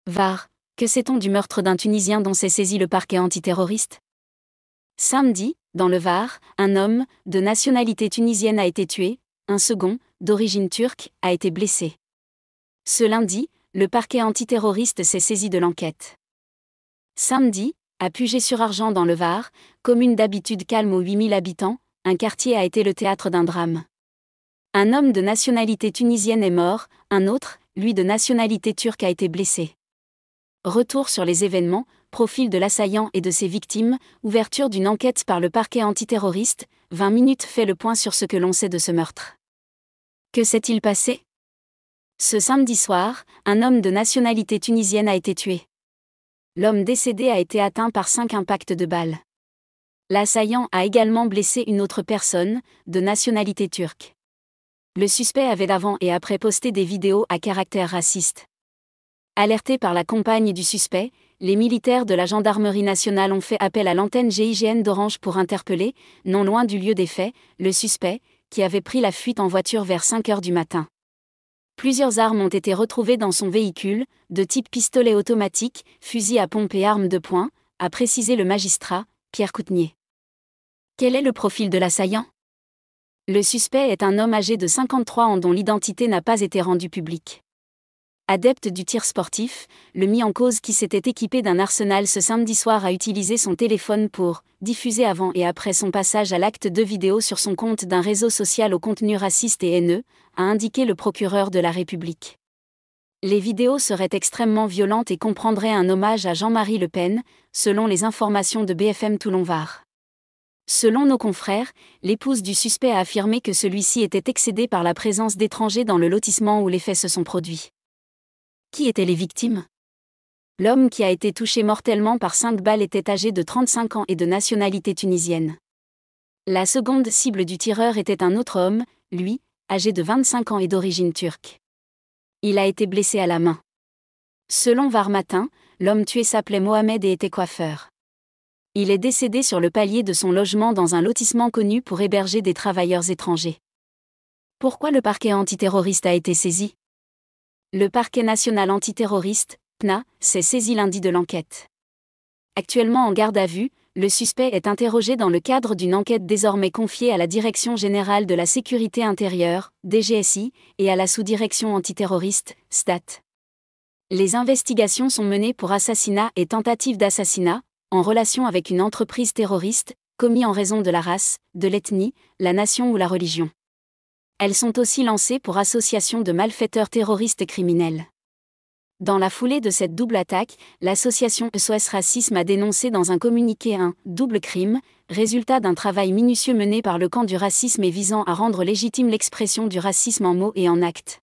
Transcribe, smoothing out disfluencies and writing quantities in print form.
VAR, que sait-on du meurtre d'un Tunisien dont s'est saisi le parquet antiterroriste? Samedi, dans le Var, un homme, de nationalité tunisienne a été tué, un second, d'origine turque, a été blessé. Ce lundi, le parquet antiterroriste s'est saisi de l'enquête. Samedi, à Puget-sur-Argent dans le Var, commune d'habitude calme aux 8000 habitants, un quartier a été le théâtre d'un drame. Un homme de nationalité tunisienne est mort, un autre, lui de nationalité turque, a été blessé. Retour sur les événements, profil de l'assaillant et de ses victimes, ouverture d'une enquête par le parquet antiterroriste, 20 minutes fait le point sur ce que l'on sait de ce meurtre. Que s'est-il passé? Ce samedi soir, un homme de nationalité tunisienne a été tué. L'homme décédé a été atteint par 5 impacts de balles. L'assaillant a également blessé une autre personne, de nationalité turque. Le suspect avait d'avant et après posté des vidéos à caractère raciste. Alertés par la compagne du suspect, les militaires de la gendarmerie nationale ont fait appel à l'antenne GIGN d'Orange pour interpeller, non loin du lieu des faits, le suspect, qui avait pris la fuite en voiture vers 5 heures du matin. Plusieurs armes ont été retrouvées dans son véhicule, de type pistolet automatique, fusil à pompe et armes de poing, a précisé le magistrat, Pierre Coutenier. Quel est le profil de l'assaillant? Le suspect est un homme âgé de 53 ans dont l'identité n'a pas été rendue publique. Adepte du tir sportif, le mis en cause qui s'était équipé d'un arsenal ce samedi soir a utilisé son téléphone pour diffuser avant et après son passage à l'acte 2 vidéos sur son compte d'un réseau social au contenu raciste et haineux, a indiqué le procureur de la République. Les vidéos seraient extrêmement violentes et comprendraient un hommage à Jean-Marie Le Pen, selon les informations de BFM Toulon-Var. Selon nos confrères, l'épouse du suspect a affirmé que celui-ci était excédé par la présence d'étrangers dans le lotissement où les faits se sont produits. Qui étaient les victimes? L'homme qui a été touché mortellement par 5 balles était âgé de 35 ans et de nationalité tunisienne. La seconde cible du tireur était un autre homme, lui, âgé de 25 ans et d'origine turque. Il a été blessé à la main. Selon Var Matin, l'homme tué s'appelait Mohamed et était coiffeur. Il est décédé sur le palier de son logement dans un lotissement connu pour héberger des travailleurs étrangers. Pourquoi le parquet antiterroriste a été saisi? Le parquet national antiterroriste, PNA, s'est saisi lundi de l'enquête. Actuellement en garde à vue, le suspect est interrogé dans le cadre d'une enquête désormais confiée à la Direction générale de la sécurité intérieure, DGSI, et à la sous-direction antiterroriste, STAT. Les investigations sont menées pour assassinat et tentative d'assassinat, en relation avec une entreprise terroriste, commis en raison de la race, de l'ethnie, la nation ou la religion. Elles sont aussi lancées pour association de malfaiteurs terroristes criminels. Dans la foulée de cette double attaque, l'association SOS Racisme a dénoncé dans un communiqué un « double crime », résultat d'un travail minutieux mené par le camp du racisme et visant à rendre légitime l'expression du racisme en mots et en actes.